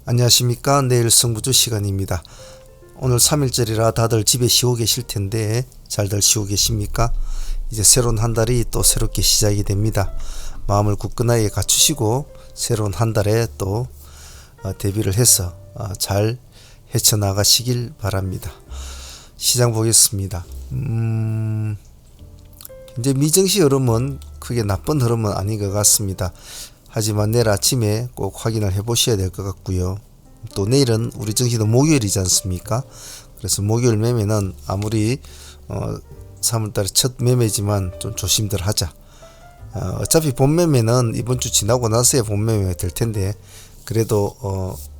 안녕하십니까. 내일 승부주 시간입니다. 오늘 3일절이라 다들 집에 쉬고 계실 텐데 잘들 쉬고 계십니까? 이제 새로운 한 달이 또 새롭게 시작이 됩니다. 마음을 굳건하게 갖추시고 새로운 한 달에 또 대비를 해서 잘 헤쳐나가시길 바랍니다. 시장 보겠습니다. 이제 미증시 흐름은 크게 나쁜 흐름은 아닌 것 같습니다. 하지만 내일 아침에 꼭 확인을 해 보셔야 될 것 같고요. 또 내일은 우리 증시도 목요일이지 않습니까? 그래서 목요일 매매는 아무리 3월달에 첫 매매지만 좀 조심들 하자. 어차피 본 매매는 이번 주 지나고 나서야 본 매매가 될 텐데 그래도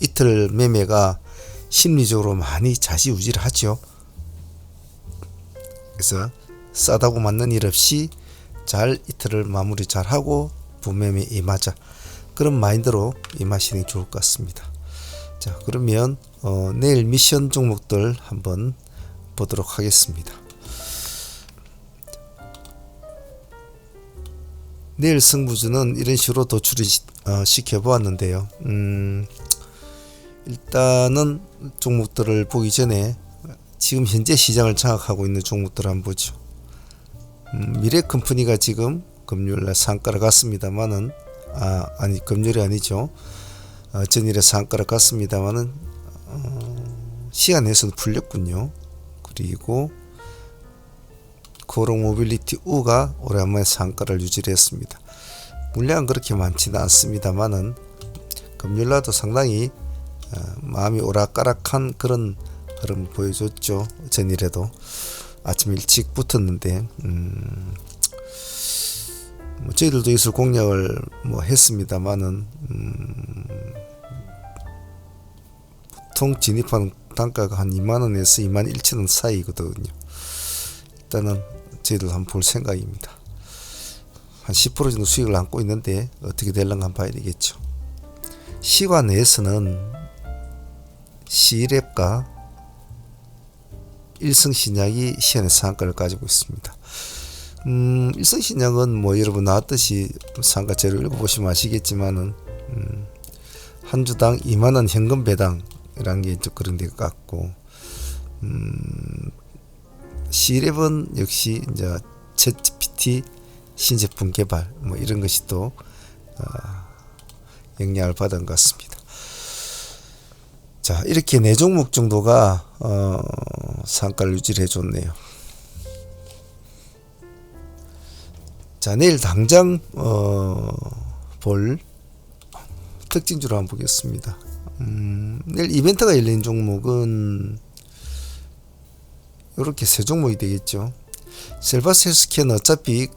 이틀 매매가 심리적으로 많이 좌지우지를 하죠. 그래서 싸다고 맞는 일 없이 잘 이틀을 마무리 잘 하고 분매매 임하자, 그런 마인드로 임하시는 게 좋을 것 같습니다. 자, 그러면 내일 미션 종목들 한번 보도록 하겠습니다. 내일 승부주는 이런 식으로 도출을 시켜보았는데요. 일단은 종목들을 보기 전에 지금 현재 시장을 장악하고 있는 종목들을 한번 보죠. 미래컴퍼니가 지금 금요일날 상가를 갔습니다만은 아니 금요일이 아니죠. 전일에 상가를 갔습니다만은 시간 내에서는 풀렸군요. 그리고 코롱모빌리티 우가 오랜만에 상가를 유지를 했습니다. 물량은 그렇게 많지는 않습니다만은 금요일날도 상당히 마음이 오락가락한 그런 흐름을 보여줬죠. 전일에도 아침 일찍 붙었는데 저희들도 이슬 공략을 했습니다만은 보통 진입하는 단가가 한 2만원에서 21,000원 사이거든요. 일단은 저희들 한번 볼 생각입니다. 한 10% 정도 수익을 안고 있는데 어떻게 될런가 한번 봐야 되겠죠. 시가 내에서는 C랩과 일성신약이 시간의 상한가를 가지고 있습니다. 일성신약은 여러분 나왔듯이 상가 재료 읽어보시면 아시겠지만은 한 주당 2만원 현금 배당이라는 게 그런 데 같고, C랩은 역시 이제 챗GPT 신제품 개발 이런 것이 또 영향을 받은 것 같습니다. 자, 이렇게 4종목 정도가 상가를 유지를 해줬네요. 자, 내일 당장 볼 특징주로 한번 보겠습니다. 내일 이벤트가 열린 종목은 이렇게 3종목이 되겠죠. 셀바스 헬스케어는 어차피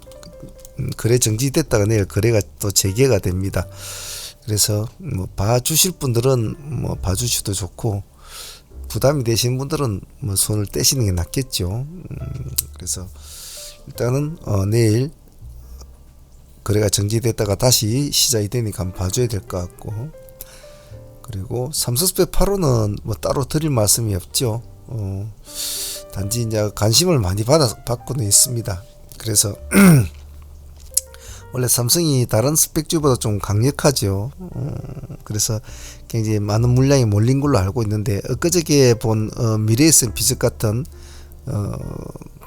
거래 정지됐다가 내일 거래가 또 재개가 됩니다. 그래서 봐주실 분들은 봐주셔도 좋고, 부담이 되시는 분들은 손을 떼시는 게 낫겠죠. 그래서 일단은 내일 거래가 정지됐다가 다시 시작이 되니까 한번 봐줘야 될 것 같고, 그리고 삼성스페 8호는 따로 드릴 말씀이 없죠. 단지 이제 관심을 많이 받고는 있습니다. 그래서 원래 삼성이 다른 스펙주보다 좀 강력하죠. 그래서 굉장히 많은 물량이 몰린 걸로 알고 있는데, 엊그저께 본 미래에셋 비슷 같은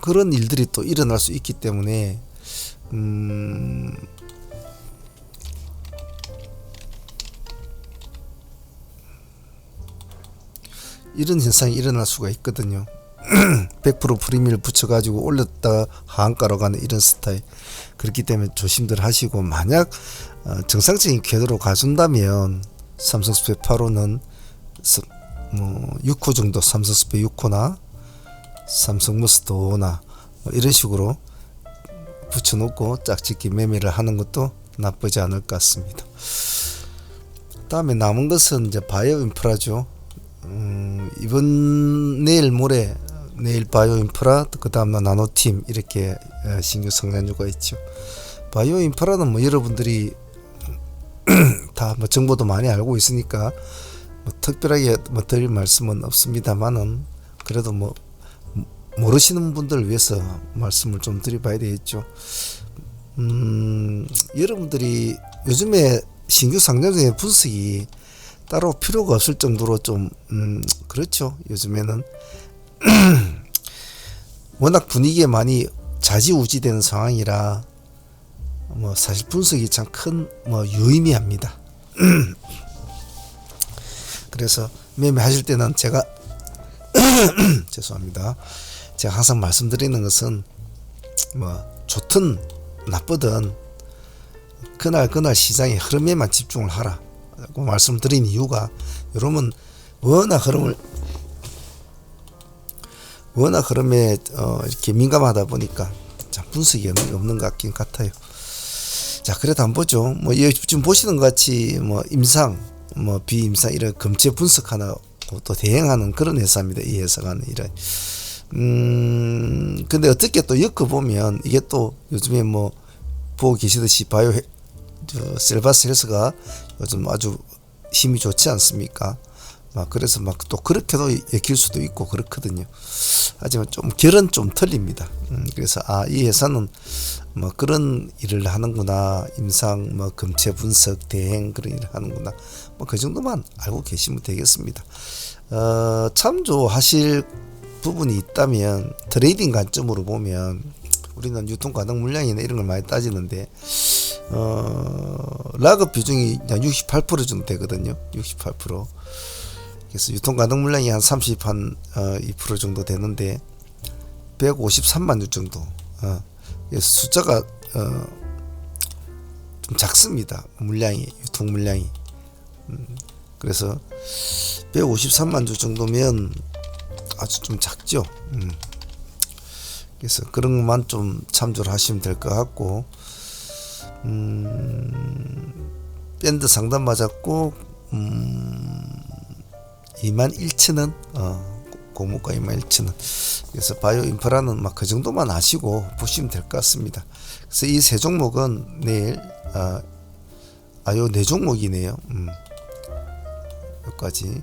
그런 일들이 또 일어날 수 있기 때문에 이런 현상이 일어날 수가 있거든요. 100% 프리미를 붙여가지고 올렸다 하한가로 가는 이런 스타일. 그렇기 때문에 조심들 하시고, 만약 정상적인 궤도로 가준다면 삼성스페 8호는 6호 정도, 삼성스페 6호나 삼성머스터 5호나 이런 식으로 붙여놓고 짝짓기 매매를 하는 것도 나쁘지 않을 것 같습니다. 다음에 남은 것은 이제 바이오 인프라죠. 내일 모레 내일 바이오 인프라, 그 다음날 나노팀, 이렇게 신규 성장주가 있죠. 바이오 인프라는 여러분들이 다 정보도 많이 알고 있으니까 특별하게 드릴 말씀은 없습니다만은, 그래도 모르시는 분들을 위해서 말씀을 좀 드려봐야 되겠죠. 여러분들이 요즘에 신규 상장주의 분석이 따로 필요가 없을 정도로 좀 그렇죠. 요즘에는 워낙 분위기에 많이 좌지우지되는 상황이라 뭐 사실 분석이 참 큰 뭐 유의미합니다. 그래서 매매하실 때는 제가 죄송합니다. 제가 항상 말씀드리는 것은 뭐 좋든 나쁘든 그날 시장의 흐름에만 집중을 하라고 말씀드린 이유가, 여러분 워낙 흐름에 이렇게 민감하다 보니까 참 분석이 없는 것 같긴 같아요. 자, 그래도 한번 보죠. 뭐 지금 보시는 것 같이 뭐 임상, 뭐 비임상 이런 검체 분석하나 또 대행하는 그런 회사입니다. 이 회사가 이런. 근데 어떻게 또 엮어 보면 이게 또 요즘에 뭐 보고 계시듯이 셀바스 헬스가 요즘 아주 힘이 좋지 않습니까? 그래서 또 그렇게도 엮일 수도 있고 그렇거든요. 하지만 좀 결은 좀 틀립니다. 그래서 이 회사는 뭐 그런 일을 하는구나, 임상 뭐 검체 분석 대행 그런 일을 하는구나, 뭐 그 정도만 알고 계시면 되겠습니다. 참조하실 부분이 있다면 트레이딩 관점으로 보면 우리는 유통 가능 물량이나 이런 걸 많이 따지는데 락업 비중이 68% 정도 되거든요. 68%. 그래서 유통 가능 물량이 한 2% 정도 되는데 153만 주 정도. 그래서 숫자가 좀 작습니다. 물량이, 유통 물량이. 그래서 153만 주 정도면 아주 좀 작죠. 그래서 그런 것만 좀 참조를 하시면 될 것 같고, 밴드 상단 맞았고 21,000원, 고무가 21,000원. 그래서 바이오 인프라는 그 정도만 아시고 보시면 될 것 같습니다. 그래서 이 세 종목은 내일 요 네 종목이네요. 여기까지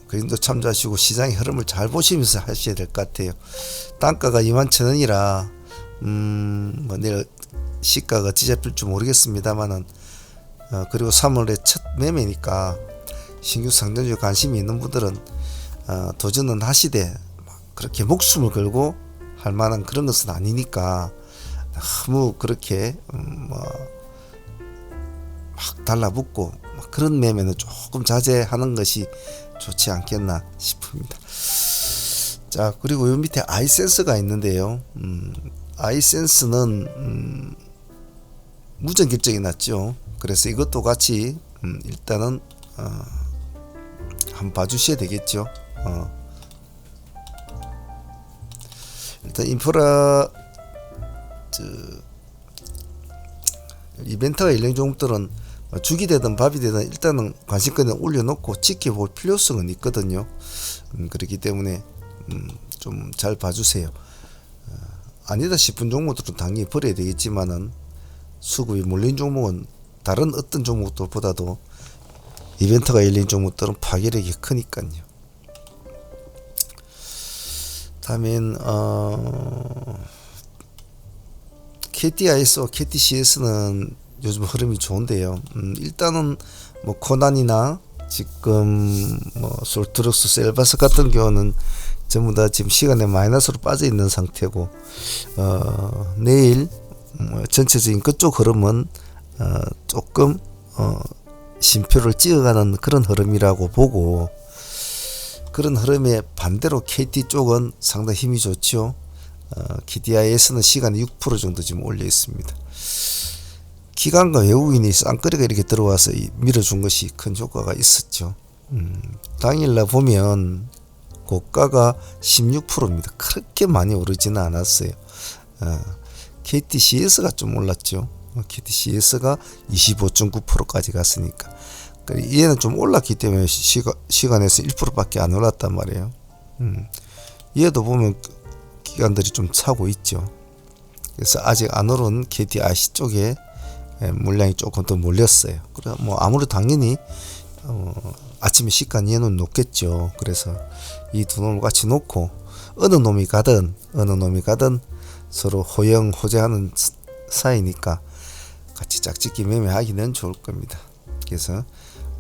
그 정도 참조하시고 시장의 흐름을 잘 보시면서 하셔야 될 것 같아요. 단가가 21,000원이라 뭐 내일 시가가 어찌 잡힐지 모르겠습니다만은 그리고 3월에 첫 매매니까 신규 상장주에 관심이 있는 분들은 도전은 하시되 그렇게 목숨을 걸고 할 만한 그런 것은 아니니까 너무 그렇게 막 달라붙고 그런 매매는 조금 자제하는 것이 좋지 않겠나 싶습니다. 자, 그리고 요 밑에 아이센스가 있는데요. 아이센스는 무전 결정이 났죠. 그래서 이것도 같이 일단은 한번 봐주셔야 되겠죠. 일단 인프라 이벤트가 열린 종목들은 죽이 되든 밥이 되든 일단은 관심권에 올려놓고 지켜볼 필요성은 있거든요. 그렇기 때문에 좀 잘 봐주세요. 아니다 싶은 종목들은 당연히 버려야 되겠지만은 수급이 몰린 종목은 다른 어떤 종목들보다도 이벤트가 열린 종목들은 파괴력이 크니까요. 다음엔 KTIS, KTCS는 요즘 흐름이 좋은데요. 일단은 뭐 코난이나 지금 뭐 솔트럭스, 셀바스 같은 경우는 전부 다 지금 시간에 마이너스로 빠져 있는 상태고, 내일 전체적인 그쪽 흐름은 조금 쉼표를 찍어가는 그런 흐름이라고 보고, 그런 흐름에 반대로 KT 쪽은 상당히 힘이 좋죠. KTIS는 시간에 6% 정도 지금 올려 있습니다. 기관과 외국인이 쌍끌이가 이렇게 들어와서 밀어준 것이 큰 효과가 있었죠. 당일날 보면 고가가 16%입니다. 그렇게 많이 오르지는 않았어요. KTCS가 좀 올랐죠. KTCS가 25.9%까지 갔으니까. 얘는 좀 올랐기 때문에 시간에서 1%밖에 안 올랐단 말이에요. 얘도 보면 기관들이 좀 차고 있죠. 그래서 아직 안 오른 KTIC 쪽에 물량이 조금 더 몰렸어요. 그래 뭐 아무래도 당연히 아침에 시가 얘는 높겠죠. 그래서 이 두 놈을 같이 놓고 어느 놈이 가든 서로 호영호재하는 사이니까 같이 짝짓기 매매하기는 좋을 겁니다. 그래서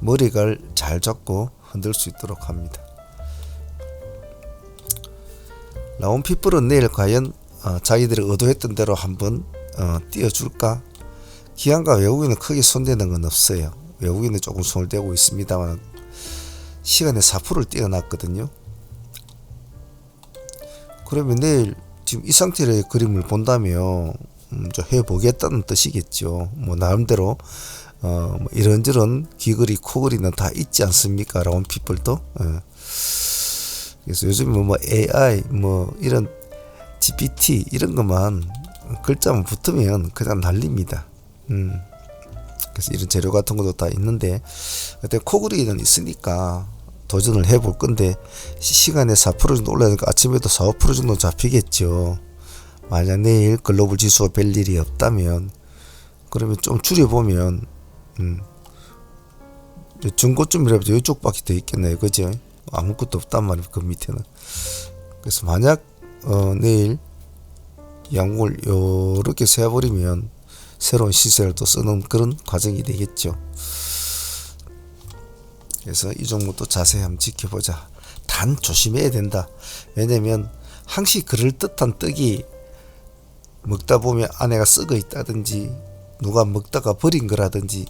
머리를 잘 잡고 흔들 수 있도록 합니다. 라온피플은 내일 과연 자기들이 의도했던 대로 한번 띄워줄까? 기관과 외국인은 크게 손대는 건 없어요. 외국인은 조금 손을 대고 있습니다만 시간에 4%를 띄워놨거든요. 그러면 내일 지금 이 상태의 그림을 본다면 해보겠다는 뜻이겠죠. 뭐 나름대로 뭐 이런저런 귀걸이 코걸이는 다 있지 않습니까? 라온피플도. 그래서 요즘 뭐 AI 뭐 이런 GPT 이런 것만 글자만 붙으면 그냥 난립니다. 그래서 이런 재료 같은 것도 다 있는데 그때 코그리는 있으니까 도전을 해볼 건데 시간에 4% 정도 올라가니까 아침에도 4, 5% 정도 잡히겠죠. 만약 내일 글로벌 지수가 별 일이 없다면 그러면 좀 줄여보면 중고점이라도 이쪽밖에 더 있겠네요. 그죠? 아무것도 없단 말이에요. 그 밑에는. 그래서 만약 내일 양봉을 요렇게 세워버리면 새로운 시세를 또 쓰는 그런 과정이 되겠죠. 그래서 이 종목도 자세히 한번 지켜보자. 단 조심해야 된다. 왜냐면 항시 그럴듯한 떡이 먹다 보면 안에가 썩어 있다든지 누가 먹다가 버린 거라든지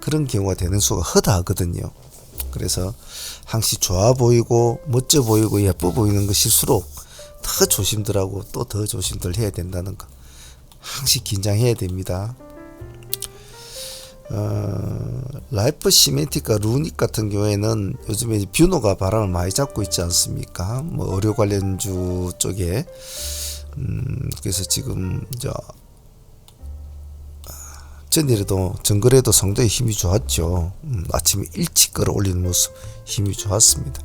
그런 경우가 되는 수가 허다하거든요. 그래서 항시 좋아 보이고 멋져 보이고 예뻐 보이는 것일수록 더 조심들하고 또 더 조심들 해야 된다는 거. 항시 긴장해야 됩니다. 라이프 시멘틱과 루닉 같은 경우에는 요즘에 뷰노가 바람을 많이 잡고 있지 않습니까? 뭐 의료 관련주 쪽에 그래서 지금 전일에도 정거래도 상당히 힘이 좋았죠. 아침에 일찍 끌어올리는 모습 힘이 좋았습니다.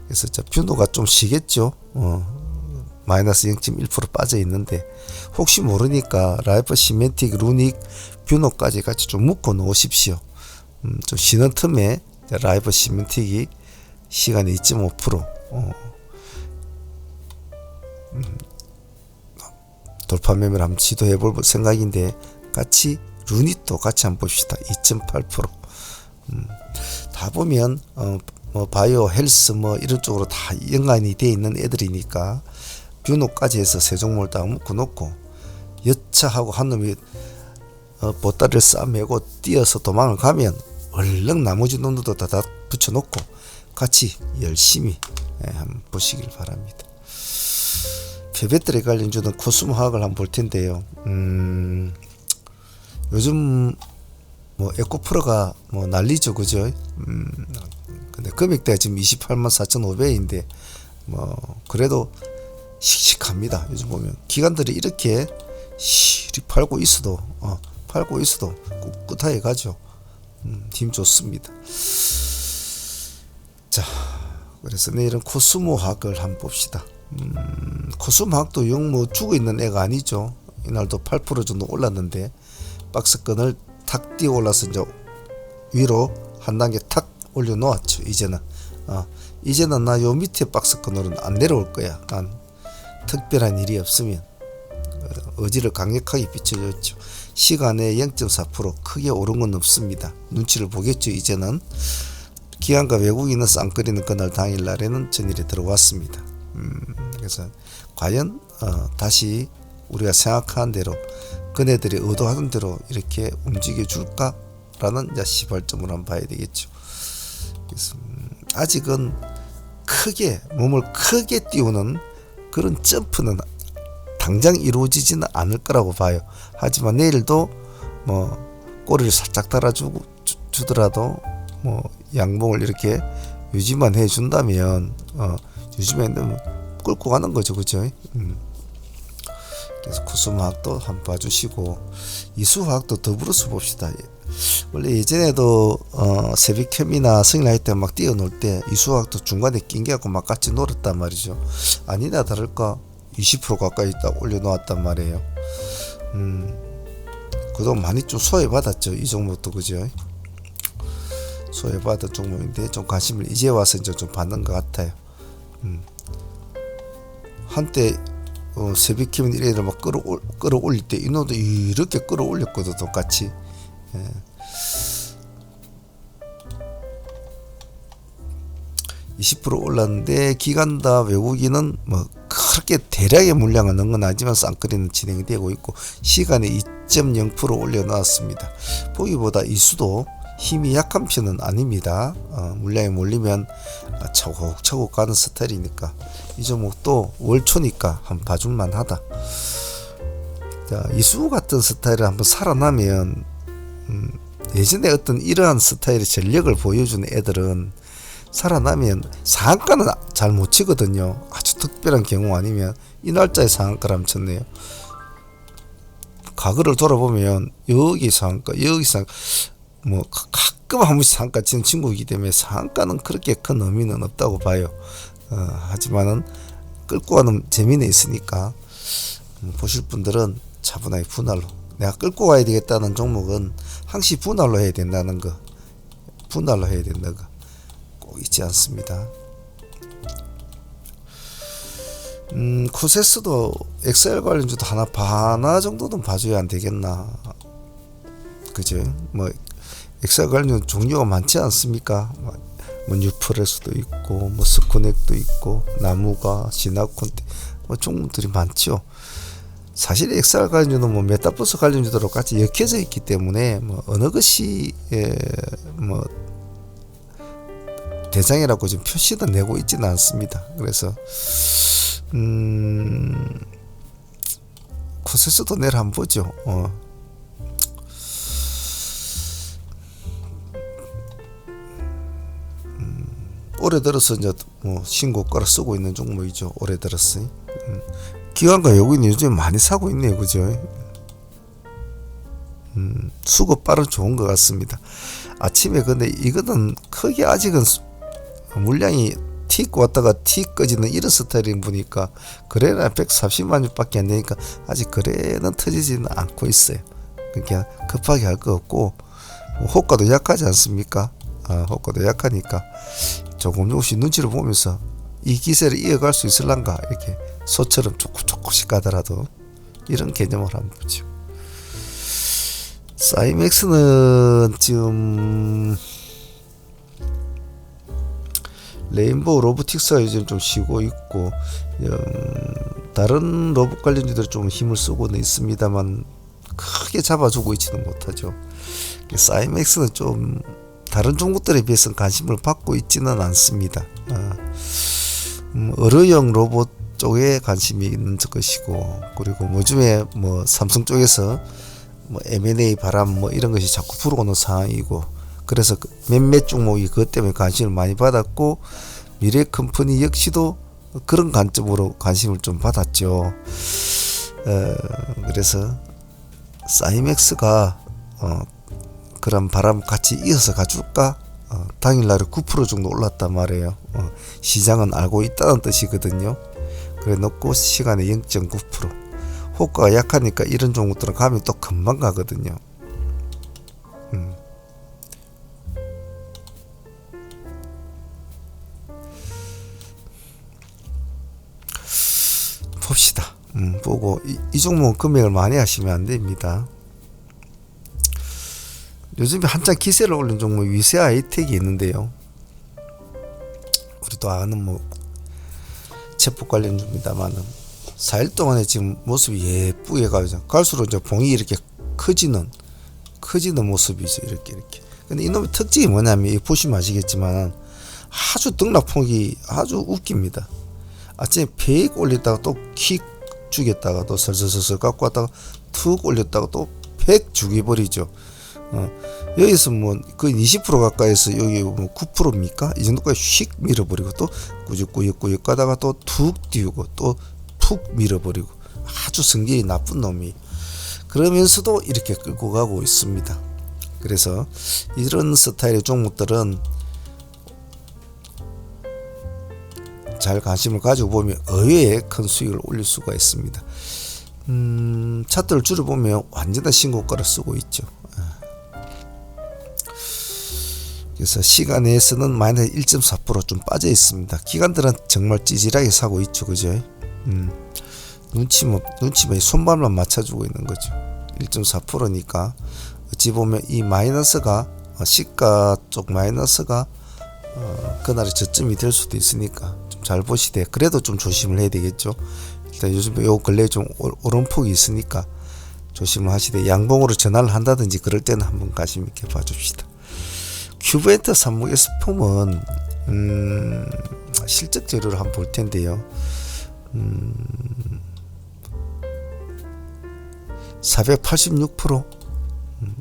그래서 뷰노가 좀 쉬겠죠. 마이너스 0.1% 빠져 있는데 혹시 모르니까 라이프 시멘틱, 루닉, 뷰노까지 같이 좀 묶어 놓으십시오. 좀 쉬는 틈에 라이프 시멘틱이 시간에 2.5% 돌파 매매를 한번 시도해 볼 생각인데 같이 루닛도 같이 한번 봅시다. 2.8%. 다 보면 뭐 바이오 헬스 뭐 이런 쪽으로 다 연관이 돼 있는 애들이니까 뷰노까지 해서 세 종목을 다 묶어 놓고 여차하고 한 놈이 보따리를 싸매고 뛰어서 도망을 가면 얼른 나머지 놈들도 다 붙여 놓고 같이 열심히 한번 보시길 바랍니다. 폐배터리 관련주는 코스모화학을 한번 볼 텐데요. 요즘 뭐 에코프로가 뭐 난리죠, 그죠? 근데 금액대가 지금 284,500원인데 뭐 그래도 씩씩합니다. 요즘 보면 기관들이 이렇게 시리 팔고 있어도 꿋꿋하게 가죠. 힘 좋습니다. 자, 그래서 내일은 코스모화학을 한번 봅시다. 코스모화학도 영 뭐 죽어 있는 애가 아니죠. 이날도 8% 정도 올랐는데 박스권을 탁 뛰어 올라서 이제 위로 한 단계 탁 올려 놓았죠. 이제는 나 요 밑에 박스권으로는 안 내려올 거야. 난 특별한 일이 없으면 의지를 강력하게 비춰줬죠. 시간에 0.4% 크게 오른 건 없습니다. 눈치를 보겠죠. 이제는 기관과 외국인은 쌍거리는 그날 당일날에는 전일에 들어왔습니다. 그래서 과연 다시 우리가 생각한 대로 그네들이 의도하는 대로 이렇게 움직여 줄까라는 시발점을 한번 봐야 되겠죠. 그래서 아직은 크게 몸을 크게 띄우는 그런 점프는 당장 이루어지지는 않을 거라고 봐요. 하지만 내일도 뭐 꼬리를 살짝 달아주더라도 뭐 양봉을 이렇게 유지만 해준다면 유지만 끌고 가는 거죠, 그죠? 그래서 코스모화학도 한번 봐주시고 이수화학도 더불어서 봅시다. 원래 예전에도 세비캠이나 승인할 때 막 뛰어놀 때 이수화학도 중간에 낑겨갖고 막 같이 놀았단 말이죠. 아니나 다를까 20% 가까이 딱 올려놓았단 말이에요. 그동안 많이 좀 소외받았죠. 이 종목도, 그죠? 소외받은 종목인데 좀 관심을 이제 와서 이제 좀 받는 것 같아요. 한때 세비킴은 이래들 막 끌어올릴 때 이놈도 이렇게 끌어올렸거든. 똑같이. 20% 올랐는데 기관다 외국인은 뭐 그렇게 대량의 물량을 넣은 건 아니지만 쌍끌이는 진행이 되고 있고 시간에 2.0% 올려놨습니다. 보기보다 이수도 힘이 약한 편은 아닙니다. 물량이 몰리면 차곡차곡 가는 스타일이니까 이 종목도 월초니까 한번 봐줄만 하다. 자, 이수 같은 스타일을 한번 살아나면 예전에 어떤 이러한 스타일의 전력을 보여주는 애들은 살아나면 상한가는 잘 못 치거든요. 아주 특별한 경우 아니면 이 날짜에 상한가를 한번 쳤네요. 과거를 돌아보면 여기 상한가 여기 상한가 뭐 가끔 한 번씩 상한가 치는 친구이기 때문에 상한가는 그렇게 큰 의미는 없다고 봐요. 하지만은 끌고 가는 재미는 있으니까 보실 분들은 차분하게 분할로 내가 끌고 가야 되겠다는 종목은 항시 분할로 해야 된다는 거, 분할로 해야 된다는 거 꼭 잊지 않습니다. 쿠세스도 엑셀 관련주도 하나 정도는 봐줘야 안 되겠나. 그죠? 뭐 엑셀 관련 종류가 많지 않습니까? 뭐 뉴프레스도 있고 뭐 스코넥도 있고 나무가 시나콘테 뭐 종목들이 많죠. 사실 엑셀 관련주는 뭐 메타버스 관련주도 같이 엮여져 있기 때문에 뭐 어느 것이 뭐 대장이라고 지금 표시도 내고 있지는 않습니다. 그래서 쿠세스도 내일 한번 보죠. 올해 들어서 이제 뭐 신고가를 쓰고 있는 종목이죠. 올해 들었어. 기관과 외국인이 요즘 많이 사고 있네요. 그죠? 수급 빠른 좋은 것 같습니다. 아침에 근데 이거는 크게 아직은 물량이 틱 왔다가 틱 꺼지는 이런 스타일인 보니까 거래는 140만 주밖에 안 되니까 아직 거래는 터지지는 않고 있어요. 그러니까 급하게 할 거 없고 호가도 약하지 않습니까? 호가도 약하니까 조금씩 눈치를 보면서 이 기세를 이어갈 수 있을란가 이렇게 소처럼 조금씩 가더라도 이런 개념을 한번 보죠. 사이맥스는 지금 레인보우 로보틱스가 요즘 좀 쉬고 있고 다른 로봇 관련주들이 좀 힘을 쓰고는 있습니다만 크게 잡아주고 있지는 못하죠. 사이맥스는 좀 다른 종목들에 비해서는 관심을 받고 있지는 않습니다. 의료용 로봇 쪽에 관심이 있는 것이고 그리고 요즘에 뭐 삼성 쪽에서 뭐 M&A 바람 뭐 이런 것이 자꾸 불어오는 상황이고 그래서 몇몇 종목이 그것 때문에 관심을 많이 받았고 미래 컴퍼니 역시도 그런 관점으로 관심을 좀 받았죠. 그래서 사이맥스가 그런 바람 같이 이어서 가줄까? 당일날에 9% 정도 올랐단 말이에요. 시장은 알고 있다는 뜻이거든요. 그래 놓고 시간에 0.9% 호가가 약하니까 이런 종목들은 가면 또 금방 가거든요. 봅시다. 보고 이 종목은 금액을 많이 하시면 안 됩니다. 요즘에 한창 기세를 올린 종목 위세 아이텍이 있는데요. 우리도 아는 뭐 체포 관련주입니다만은 4일 동안에 지금 모습이 예쁘게 갈수록 이제 봉이 이렇게 커지는 모습이죠. 이렇게. 근데 이놈의 특징이 뭐냐면 보시면 아시겠지만 아주 등락폭이 아주 웃깁니다. 아침에 팩 올렸다가 또 킥 죽였다가 또 설설설설 갖고 왔다가 툭 올렸다가 또 팩 죽여버리죠. 여기서 뭐 거의 20% 가까이서 여기 뭐 9%입니까? 이 정도까지 휙 밀어버리고 또 꾸역꾸역 가다가 또 툭 띄우고 또 푹 밀어버리고 아주 성질이 나쁜 놈이 그러면서도 이렇게 끌고 가고 있습니다. 그래서 이런 스타일의 종목들은 잘 관심을 가지고 보면 의외의 큰 수익을 올릴 수가 있습니다. 차트를 줄여보면 완전한 신고가를 쓰고 있죠. 그래서 시간에서는 마이너스 1.4% 좀 빠져 있습니다. 기관들은 정말 찌질하게 사고 있죠. 그죠? 눈치만 손발만 맞춰주고 있는 거죠. 1.4%니까 어찌 보면 이 마이너스가 시가 쪽 마이너스가 그날의 저점이 될 수도 있으니까 좀 잘 보시되 그래도 좀 조심을 해야 되겠죠. 일단 요즘 요 근래 좀 오름폭이 있으니까 조심을 하시되 양봉으로 전환을 한다든지 그럴 때는 한번 관심 있게 봐줍시다. 큐브엔터 산목 S폼은 실적 재료를 한번 볼 텐데요. 486%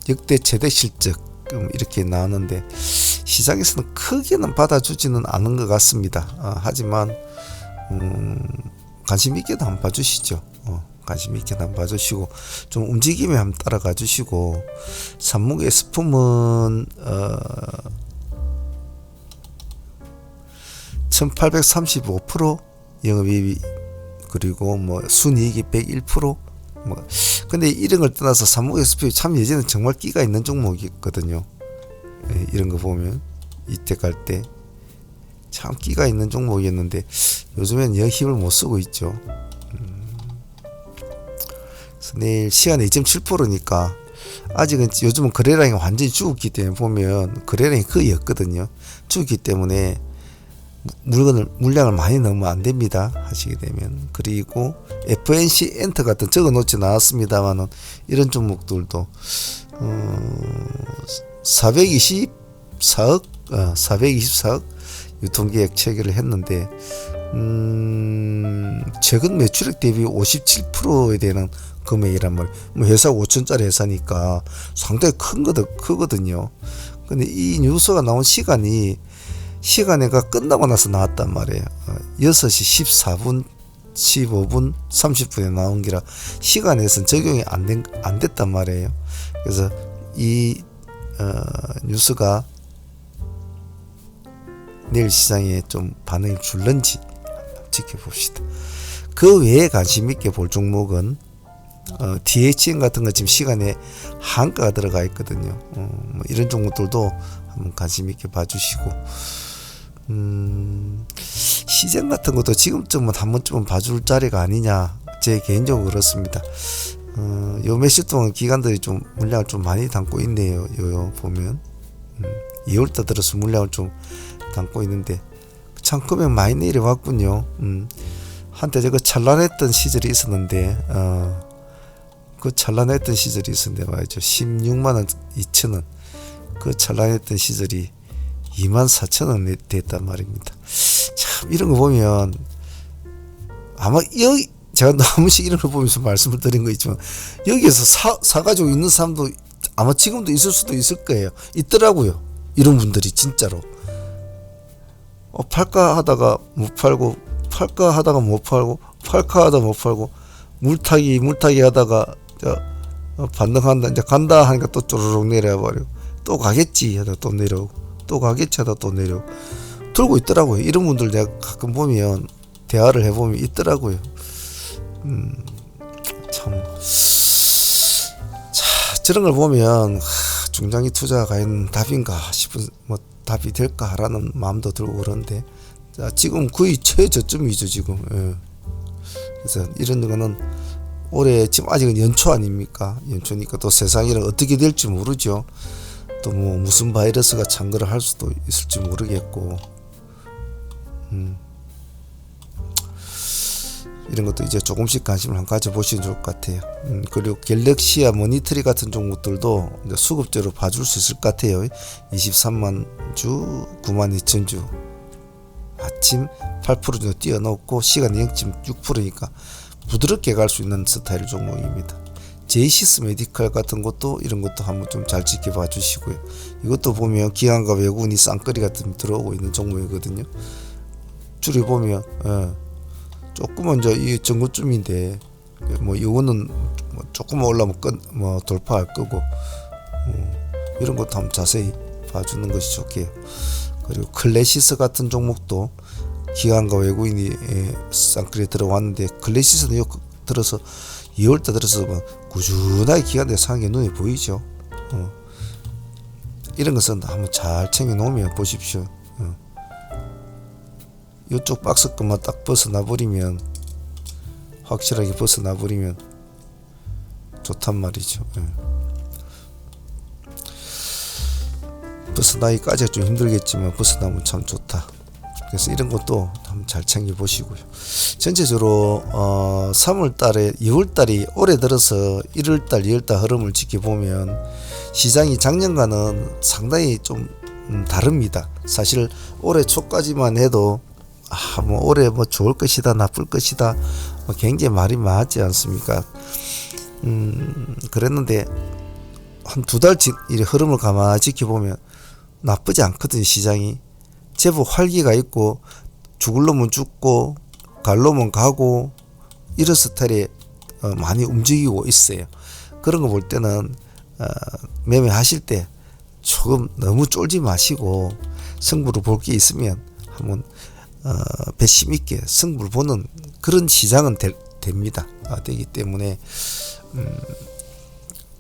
역대 최대 실적 이렇게 나왔는데 시장에서는 크게는 받아주지는 않은 것 같습니다. 하지만 관심 있게도 한번 봐주시죠. 관심 있게 한번 봐주시고 좀 움직임에 한번 따라가 주시고 산목 S품은 1835% 영업이익 그리고 뭐 순이익이 101% 뭐 근데 이런 걸 떠나서 산목 S품이 참 예전에 정말 끼가 있는 종목이었거든요. 이런 거 보면 이때 갈 때 참 끼가 있는 종목이었는데 요즘엔 영 힘을 못 쓰고 있죠. 그래서 내일 시간이 2.7%니까 아직은 요즘은 거래량이 완전히 죽었기 때문에 보면 거래량이 거의 없거든요. 죽기 때문에 물량을 많이 넣으면 안 됩니다. 하시게 되면. 그리고 FNC 엔터 같은 적어 놓지 않았습니다만은 이런 종목들도 424억 유통계약 체결을 했는데 최근 매출액 대비 57%에 되는 금액이란 말. 뭐 회사 5천짜리 회사니까 상당히 크거든요. 근데 이 뉴스가 나온 시간에가 끝나고 나서 나왔단 말이에요. 6시 14분, 15분, 30분에 나온 기라 시간에선 적용이 안 됐단 말이에요. 그래서 이 뉴스가 내일 시장에 좀 반응이 줄는지 지켜봅시다. 그 외에 관심 있게 볼 종목은 DHN 같은 거 지금 시간에 한가가 들어가 있거든요. 뭐 이런 종목들도 한번 관심 있게 봐주시고 시장 같은 것도 지금쯤은 한 번쯤은 봐줄 자리가 아니냐 제 개인적으로 그렇습니다. 요 며칠 동안 기관들이 좀 물량을 좀 많이 담고 있네요. 요 보면 2월달 들어서 물량을 좀 담고 있는데 참 금액 많이 내려왔군요. 한때 저거 찬란했던 시절이 있었는데 그 찬란했던 시절이 있었는데 말이죠. 16만원 2천원 그 찬란했던 시절이 24,000원 됐단 말입니다. 참 이런 거 보면 아마 여기 제가 너무씩 이런 거 보면서 말씀을 드린 거 있지만 여기에서 사가지고 있는 사람도 아마 지금도 있을 수도 있을 거예요. 있더라고요. 이런 분들이 진짜로 팔까 하다가 못 팔고 팔까 하다가 못 팔고 팔까 하다가 못 팔고 물타기 하다가 반등한다 이제 간다 하니까 또 쪼르륵 내려버리고 또 가겠지 하다 또 내려오고 또 가겠지 하다 또 내려오고 들고 있더라고요. 이런 분들 내가 가끔 보면 대화를 해보면 있더라고요. 참 저런 걸 보면 중장기 투자가 과연 답인가 싶은 뭐 답이 될까라는 마음도 들고 그런데 자, 지금 거의 최저점이죠 지금. 그래서 이런 거는 올해 지금 아직은 연초 아닙니까? 연초니까 또 세상이랑 어떻게 될지 모르죠. 또 뭐 무슨 바이러스가 창궐을 할 수도 있을지 모르겠고 이런 것도 이제 조금씩 관심을 한번 가져보시면 좋을 것 같아요. 그리고 갤럭시와 모니터리 같은 종목들도 이제 수급제로 봐줄 수 있을 것 같아요. 23만 주, 9만 2천 주 아침 8% 정도 뛰어넘고 시간 0.6%니까 부드럽게 갈 수 있는 스타일 종목입니다. 제이시스 메디컬 같은 것도 이런 것도 한번 좀 잘 지켜봐 주시고요. 이것도 보면 기관과 외국인이 쌍끌이 같은 들어오고 있는 종목이거든요. 줄이 보면 조금은 이제 이 정도쯤인데 뭐 이거는 뭐 조금만 올라면 뭐 돌파할 거고 이런 것도 한번 자세히 봐주는 것이 좋게요. 그리고 클래시스 같은 종목도 기관과 외국인이 쌍끌이 들어왔는데 클래시스는 들어서 2월달 들어서 뭐 꾸준하게 기관에 상한 게 눈에 보이죠. 이런 것은 한번 잘 챙겨 놓으면 보십시오. 이쪽 박스 것만 딱 벗어나 버리면 확실하게 벗어나 버리면 좋단 말이죠. 벗어나기까지가 좀 힘들겠지만 벗어나면 참 좋다. 그래서 이런 것도 한번 잘 챙겨 보시고요. 전체적으로 3월달에 2월달이 올해 들어서 1월달, 2월달 흐름을 지켜보면 시장이 작년과는 상당히 좀 다릅니다. 사실 올해 초까지만 해도 뭐 올해 뭐 좋을 것이다, 나쁠 것이다, 뭐 굉장히 말이 많지 않습니까? 그랬는데 한 두 달 이 흐름을 가만히 지켜보면 나쁘지 않거든요. 시장이 제법 활기가 있고 죽을 놈은 죽고 갈 놈은 가고 이런 스타일이 많이 움직이고 있어요. 그런 거 볼 때는 매매하실 때 조금 너무 쫄지 마시고 승부를 볼 게 있으면 한번 배심 있게 승부를 보는 그런 시장은 됩니다. 되기 때문에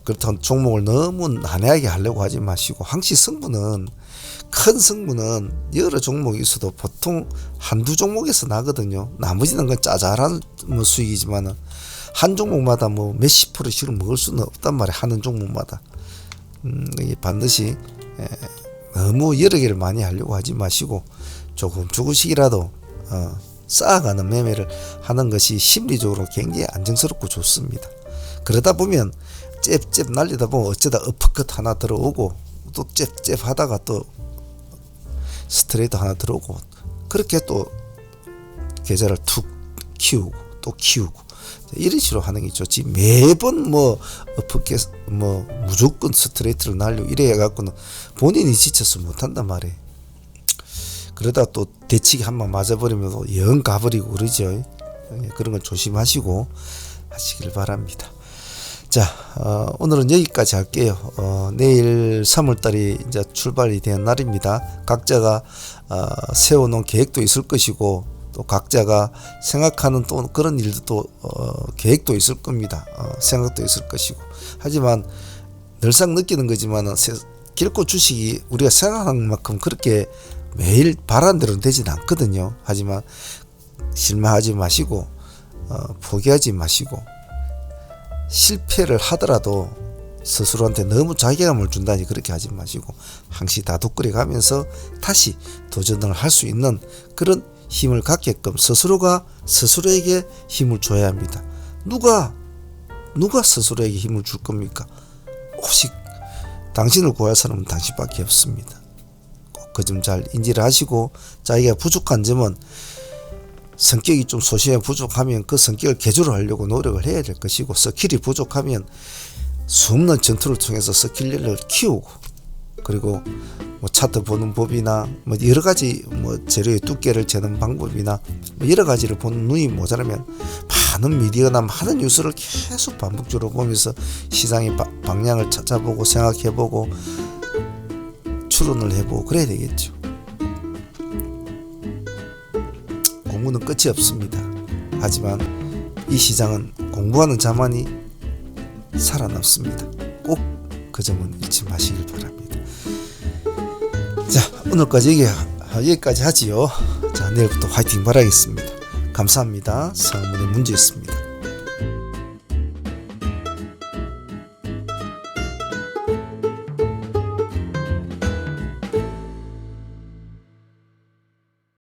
그렇다고 종목을 너무 난해하게 하려고 하지 마시고, 항시 승부는 큰 승부는 여러 종목이 있어도 보통 한두 종목에서 나거든요. 나머지는 그 짜잘한 수익이지만은 한 종목마다 뭐 몇십 %씩을 먹을 수는 없단 말이에요. 하는 종목마다. 반드시 너무 여러 개를 많이 하려고 하지 마시고 조금씩이라도 쌓아가는 매매를 하는 것이 심리적으로 굉장히 안정스럽고 좋습니다. 그러다 보면 잽잽 날리다 보면 어쩌다 어퍼컷 하나 들어오고 또 잽잽 하다가 또 스트레이트 하나 들어오고, 그렇게 또 계좌를 툭 키우고 또 키우고 이런 식으로 하는 게 좋지, 매번 뭐 어퍼컷 뭐 무조건 스트레이트를 날리고 이래 해갖고는 본인이 지쳐서 못한단 말이에요. 그러다 또 대치기 한번 맞아버리면 영 가버리고 그러죠. 그런 건 조심하시고 하시길 바랍니다. 자, 오늘은 여기까지 할게요. 내일 3월달이 이제 출발이 된 날입니다. 각자가 세워놓은 계획도 있을 것이고 또 각자가 생각하는 또 그런 일도 또 계획도 있을 겁니다. 생각도 있을 것이고. 하지만 늘상 느끼는 거지만 결코 주식이 우리가 생각하는 만큼 그렇게 매일 바라는 대로 되진 않거든요. 하지만 실망하지 마시고 포기하지 마시고, 실패를 하더라도 스스로한테 너무 자괴감을 준다니 그렇게 하지 마시고 항시 다독거려 가면서 다시 도전을 할 수 있는 그런 힘을 갖게끔 스스로가 스스로에게 힘을 줘야 합니다. 누가 스스로에게 힘을 줄 겁니까? 오직 당신을 구할 사람은 당신밖에 없습니다. 그 점 잘 인지를 하시고, 자기가 부족한 점은 성격이 좀 소심해 부족하면 그 성격을 개조를 하려고 노력을 해야 될 것이고, 스킬이 부족하면 수없는 전투를 통해서 스킬을 키우고, 그리고 뭐 차트 보는 법이나 뭐 여러 가지 뭐 재료의 두께를 재는 방법이나 뭐 여러 가지를 보는 눈이 모자라면 많은 미디어나 많은 뉴스를 계속 반복적으로 보면서 시장의 방향을 찾아보고 생각해보고 추론을 해보고 그래야 되겠죠. 공부는 끝이 없습니다. 하지만 이 시장은 공부하는 자만이 살아남습니다. 꼭 그 점은 잊지 마시길 바랍니다. 자, 오늘까지 여기까지 하지요. 자, 내일부터 화이팅 바라겠습니다. 감사합니다. 상문의 문제였습니다.